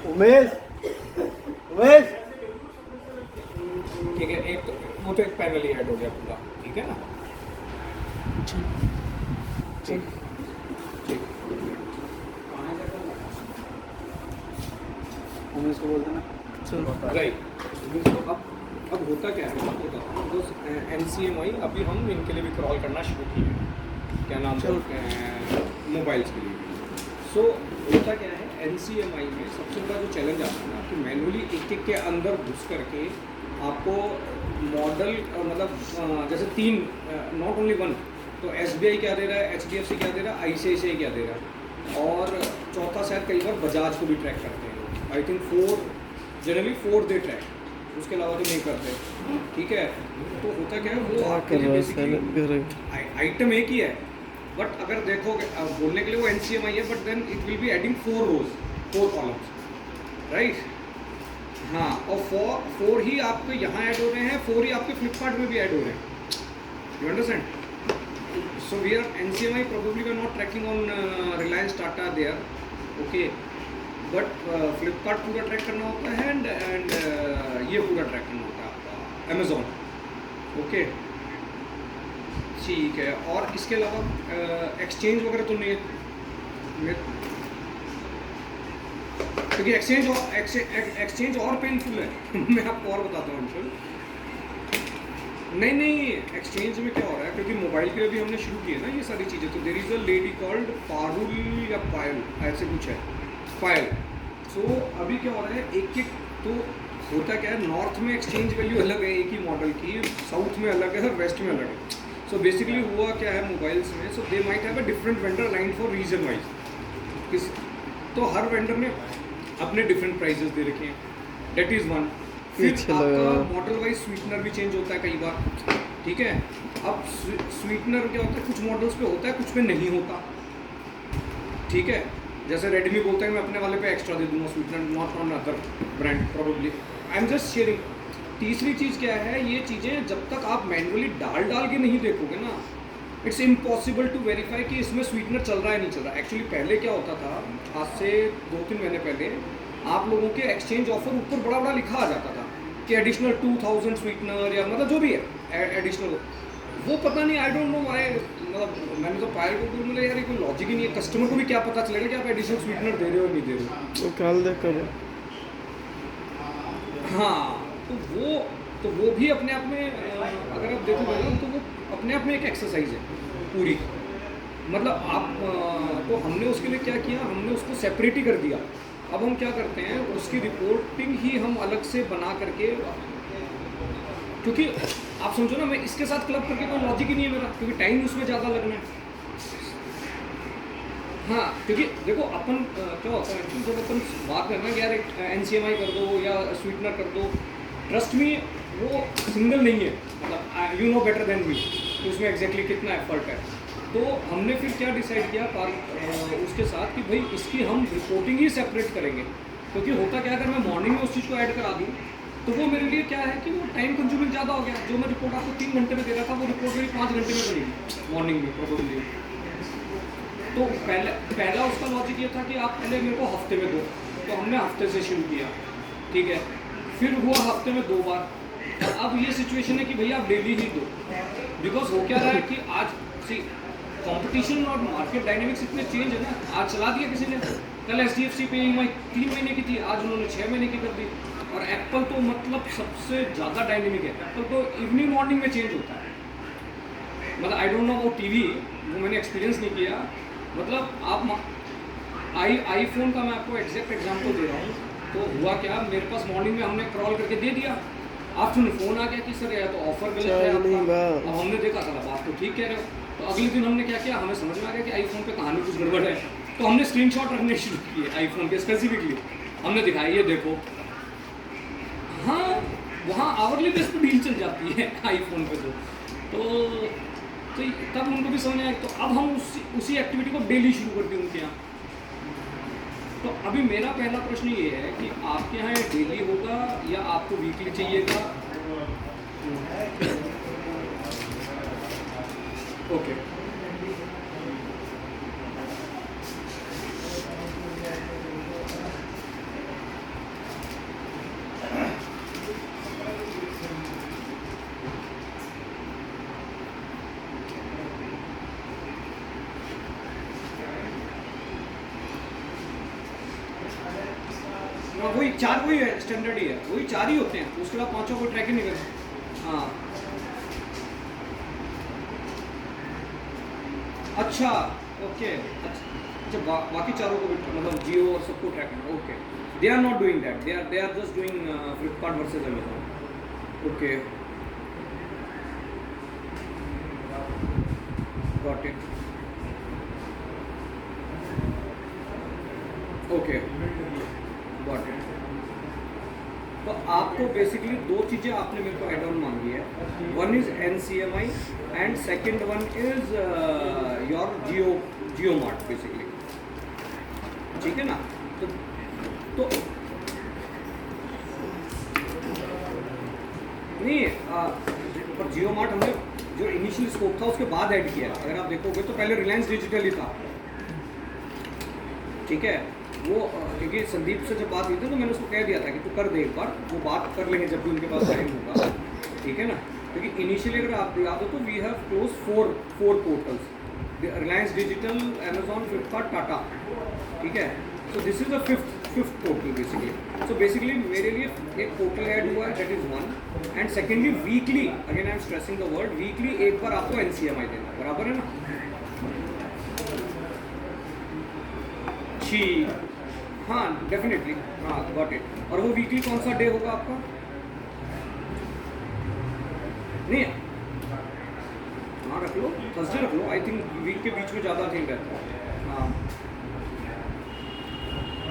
उमेश उमेश ठीक है, एक तो वो तो एक पैनल ही ऐड हो गया पूरा, ठीक है ना। ठीक ठीक उमेश को बोल देना। राइट। तो अब होता क्या है, आपको बताता हूँ दोस्त, NCMI अभी हम इनके लिए भी क्रॉल करना शुरू किए हैं, क्या नाम बोलते हैं, मोबाइल्स के लिए। सो होता क्या है, NCMI में सबसे बड़ा जो चैलेंज आता है ना कि मैनुअली एक एक के अंदर घुस करके आपको मॉडल मतलब जैसे तीन, नॉट ओनली वन, तो SBI क्या दे रहा है, HDFC क्या दे रहा है, ICICI क्या दे रहा है, और चौथा शायद कई बार बजाज को भी ट्रैक करते हैं लोग। I think 4, generally 4 they track, उसके अलावा तो नहीं करते, ठीक है। तो होता क्या है, वो आपके लिए बेसिकली आइटम एक ही है, बट अगर देखोगे बोलने के लिए वो NCMI है, but then it will be adding 4 rows, 4 columns, right. हाँ, और 4 ही आपके यहाँ ऐड हो रहे हैं, 4 ही आपके फ्लिपकार्ट में भी ऐड हो रहे हैं, you understand. So we are NCMI probably we are not tracking on Reliance Tata there, okay, but Flipkart पूरा ट्रैक करना होता है and ये पूरा ट्रैक करना होता है आपका Amazon, okay, ठीक है। और इसके अलावा एक्सचेंज वगैरह तो नहीं है, क्योंकि एक्सचेंज और पेनफुल है मैं आपको और बताता हूँ अंशुल। नहीं, एक्सचेंज में क्या हो रहा है, क्योंकि मोबाइल के लिए भी हमने शुरू किए ना ये सारी चीज़ें, तो there is a lady called Parul या पायल, ऐसे कुछ है, पायल। सो अभी क्या हो रहा है, एक तो होता क्या है, नॉर्थ में एक्सचेंज वैल्यू अलग है एक ही मॉडल की, साउथ में अलग है और वेस्ट में अलग है। सो बेसिकली हुआ क्या है मोबाइल्स में, so they might have a different vendor line for region wise, तो हर वेंडर ने अपने डिफरेंट प्राइजेस दे रखे हैं, डेट इज़ वन। फिर आपका मॉडल वाइज स्वीटनर भी चेंज होता है कई बार, ठीक है। अब स्वीटनर क्या होता है, कुछ मॉडल्स पे होता है, कुछ पे नहीं होता, ठीक है। जैसे रेडमी बोलता है मैं अपने वाले पे एक्स्ट्रा दे दूंगा sweetener, not on other brand probably, I am just sharing. तीसरी चीज़ क्या है, ये चीज़ें जब तक आप मैनुअली डाल के नहीं देखोगे ना, इट्स इम्पॉसिबल टू वेरीफाई कि इसमें स्वीटनर चल रहा है नहीं चल रहा। एक्चुअली पहले क्या होता था, आज से 2-3 महीने पहले आप लोगों के एक्सचेंज ऑफर ऊपर बड़ा बड़ा लिखा आ जाता था कि एडिशनल 2000 स्वीटनर या मतलब जो भी है एडिशनल, वो पता नहीं, आई डोंट नो व्हाई, मतलब मैंने तो पायल को बोला यार ये कोई लॉजिक ही नहीं है, कस्टमर को भी क्या पता चलेगा कि आप एडिशनल स्वीटनर दे रहे हो नहीं दे रहे हो, तो कल देख कर। हाँ, तो वो भी अपने आप में अगर आप देखोगे ना, तो वो अपने आप में एक एक्सरसाइज है पूरी, मतलब आप तो हमने उसके लिए क्या किया, हमने उसको सेपरेट ही कर दिया। अब हम क्या करते हैं, उसकी रिपोर्टिंग ही हम अलग से बना करके, क्योंकि आप समझो ना, मैं इसके साथ क्लब करके कोई लॉजिक ही नहीं है मेरा, क्योंकि टाइम उसमें ज़्यादा लगना है। हाँ, क्योंकि देखो अपन क्या होता है कि जब अपन बात करना है कि यार NCMI कर दो या स्वीटनर कर दो, ट्रस्ट मी वो सिंगल नहीं है, मतलब you know better than me कि उसमें एग्जैक्टली कितना एफर्ट है। तो हमने फिर क्या डिसाइड किया उसके साथ कि भाई इसकी हम रिपोर्टिंग ही सेपरेट करेंगे, क्योंकि होता क्या है, अगर मैं मॉर्निंग में उस चीज़ को ऐड करा दूँ तो वो मेरे लिए क्या है कि वो टाइम कंज्यूमिंग ज़्यादा हो गया। जो मैं रिपोर्ट आपको 3 घंटे में दे रहा था, वो रिपोर्ट मेरी 5 घंटे में बनेगी मॉर्निंग में प्रोबेबली। तो पहला उसका लॉजिक ये था कि आप पहले मेरे को हफ्ते में दो, तो हमने हफ्ते से शुरू किया, ठीक है। फिर हुआ हफ्ते में 2 बार, और अब ये सिचुएशन है कि भैया आप डेली ही दो, बिकॉज हो क्या रहा है कि आज सी कंपटीशन और मार्केट डायनेमिक्स इतने चेंज है ना। आज चला दिया किसी ने, कल HDFC पे EMI 3 महीने की थी, आज उन्होंने 6 महीने की कर दी। और एप्पल तो मतलब सबसे ज़्यादा डायनेमिक है, एप्पल तो इवनिंग मॉर्निंग में चेंज होता है, मतलब आई डोंट नो वो TV, वो मैंने एक्सपीरियंस नहीं किया। मतलब आप आईफोन का मैं आपको एग्जैक्ट एग्जांपल दे रहा हूँ। तो हुआ क्या, मेरे पास मॉर्निंग में हमने क्रॉल करके दे दिया, आफ्टरनून फ़ोन आ गया कि सर या तो ऑफर गलत है आपका। अब हमने देखा सर बात तो ठीक कह रहे हो, तो अगले दिन हमने क्या किया, हमें समझ में आ गया कि आईफोन पे कहानी कुछ गड़बड़ है, तो हमने स्क्रीनशॉट रखने शुरू किए आईफोन के स्पेसिफिकली, हमने दिखाया ये देखो। हाँ, वहाँ आवरली बेस पर डील चल जाती है आईफोन पे तो तब उनको भी समझ आया। तो अब हम उसी एक्टिविटी को डेली शुरू कर दी उनके यहाँ। तो अभी मेरा पहला प्रश्न ये है कि आपके यहाँ ये डेली होगा या आपको वीकली चाहिएगा? ओके, हाँ वही 4 वही है, स्टैंडर्ड ही है, वही 4 ही होते हैं, उसके बाद 5 को ट्रैक ही नहीं करते। हाँ अच्छा ओके अच्छा बाकी चारों को भी मतलब जियो और सबको ट्रैक करना। Okay they are not doing that, they are just doing Flipkart versus Amazon. Okay got it. Okay got it. तो आपको बेसिकली 2 चीज़ें आपने मेरे को एड ऑन मांगी है, one is NCMI and second one is your Jio mart basically, ठीक है ना। तो नहीं पर जियो मार्ट हमने जो इनिशियल स्कोप था उसके बाद ऐड किया है। अगर आप देखोगे तो पहले रिलायंस डिजिटल ही था, ठीक है। वो क्योंकि संदीप से जब बात हुई थी तो मैंने उसको कह दिया था कि तू कर दे एक बार, वो बात कर लेंगे जब भी उनके पास टाइम होगा, ठीक है ना। क्योंकि इनिशियली अगर आप याद हो तो we have close 4 portals, Reliance Digital, Amazon, Flipkart, Tata, ठीक है। So this is the fifth portal basically. So basically मेरे लिए एक पोर्टल ऐड हुआ है, that is one, and secondly weekly, again I am stressing the word weekly, एक बार आपको NCMI देना, बराबर है ना। हाँ डेफिनेटली, हाँ गॉट इट। और वो वीकली कौन सा डे होगा आपका? नहीं हाँ रख लो, थर्सडे रख लो, आई थिंक वीक के बीच में ज़्यादा ठीक रहता है। हाँ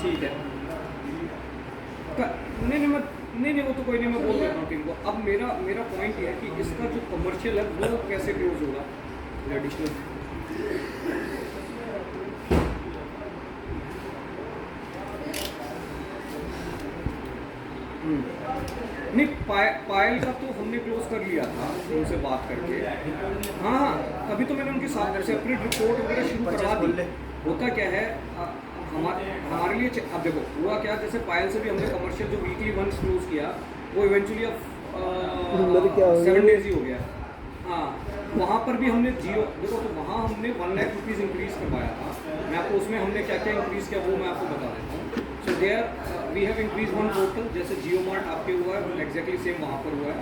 ठीक है। नहीं वो तो कोई नहीं, मैं बोल देता हूँ टीम को। अब मेरा पॉइंट ये है कि इसका जो कमर्शियल है वो कैसे क्लोज होगा एडिशनल। नहीं पायल का तो हमने क्लोज कर लिया था उनसे बात करके। हाँ तभी तो मैंने उनके साथ सेपरेट रिपोर्ट वगैरह शुरू करवा दी। होता क्या है हमारे लिए, अब देखो हुआ क्या, जैसे पायल से भी हमने कमर्शियल जो वीकली वंस क्लोज किया वो इवेंचुअली अब 7 डेज ही हो गया। हाँ वहाँ पर भी हमने जियो देखो, तो वहाँ हमने 1 लाख रुपीज़ इंक्रीज़ करवाया था। मैं आपको उसमें हमने क्या क्या इंक्रीज़ किया वो मैं आपको बता देता हूँ। So there we have increase 1 portal, जैसे जियो मार्ट आपके हुआ है एग्जैक्टली सेम वहाँ पर हुआ है।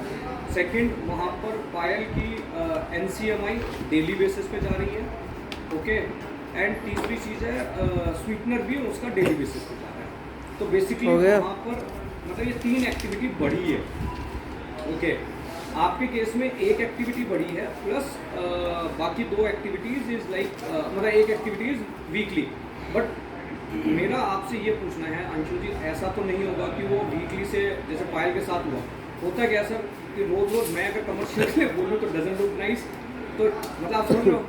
सेकंड वहाँ पर पायल की NCMI डेली बेसिस पे जा रही है, ओके। एंड तीसरी चीज़ है स्वीटनर भी उसका डेली बेसिस पे जा रहा है। तो बेसिकली वहाँ पर मतलब ये 3 एक्टिविटी बढ़ी है, ओके। आपके केस में एक एक्टिविटी बढ़ी है प्लस बाकी 2 एक्टिविटीज़ इज़ लाइक मतलब एक एक्टिविटी इज़ वीकली। बट मेरा आपसे ये पूछना है अंशु जी, ऐसा तो नहीं होगा कि वो वीकली से जैसे पायल के साथ हुआ, होता क्या सर कि रोज़ रोज़ मैं अगर कमर्शियल से बोलूँ तो डजंट लुक नाइस, तो मतलब आप समझ लो।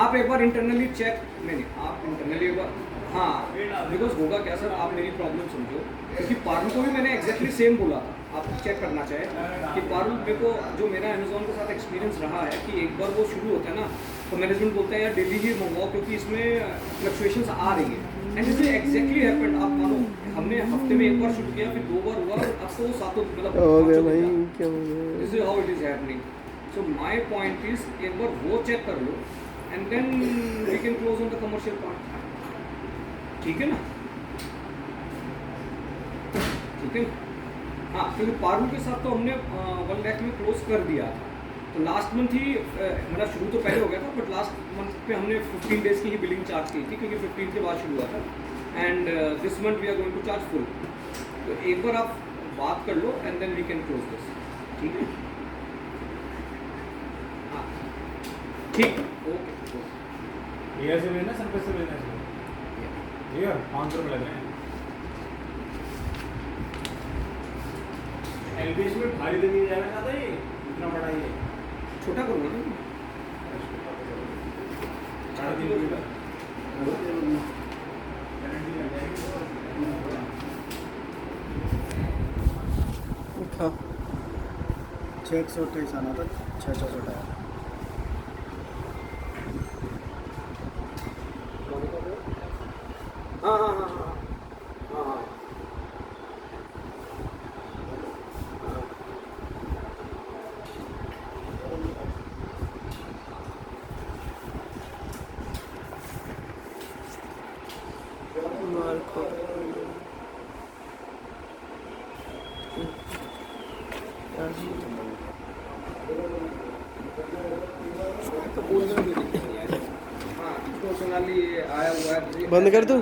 आप एक बार इंटरनली चेक, नहीं आप इंटरनली एक बार, हाँ बिकॉज होगा क्या सर, आप मेरी प्रॉब्लम समझो, क्योंकि पारुल को भी मैंने एग्जैक्टली सेम बोला था, आप चेक करना चाहें कि पारुल मेरे को जो मेरा अमेजोन के साथ एक्सपीरियंस रहा है कि एक बार वो शुरू होता है ना तो मैनेजमेंट बोलता है यार डेली ही मंगवाओ क्योंकि इसमें फ्लक्चुएशंस आ रही है। एंड इसे एग्जैक्टली हैपेंड। आप मानो हमने हफ्ते में एक बार शूट किया, फिर 2 बार हुआ, अब तो 7 मतलब हो गया भाई, क्या हो गया, this is how it is happening. So my point is एक बार वो चेक कर लो and then we can close on the commercial part, ठीक है ना, ठीक है। हाँ क्योंकि पारुल के साथ तो हमने 1 लाख में क्लोज कर दिया था, तो लास्ट मंथ ही मतलब शुरू तो पहले हो गया था बट लास्ट मंथ पे हमने 15 डेज़ की ही बिलिंग चार्ज की थी क्योंकि 15 के बाद शुरू हुआ था। And this month we are going to charge full. तो एक बार आप बात कर लो and then we can close this, ठीक है। हाँ ठीक, ओके। एयर से लेना सरफेस से लेना है? एयर 500 रुपये लग रहे हैं। एलबीएस में भारी तो नहीं जाना चाहता ये, इतना बड़ा ये छोटा करो ना, 3.5 किलो उठा 628 आना था, 628 आया। हाँ हाँ हाँ हाँ हाँ हाँ हाँ, इसको सोनाली आया हुआ है। बंद कर दूं?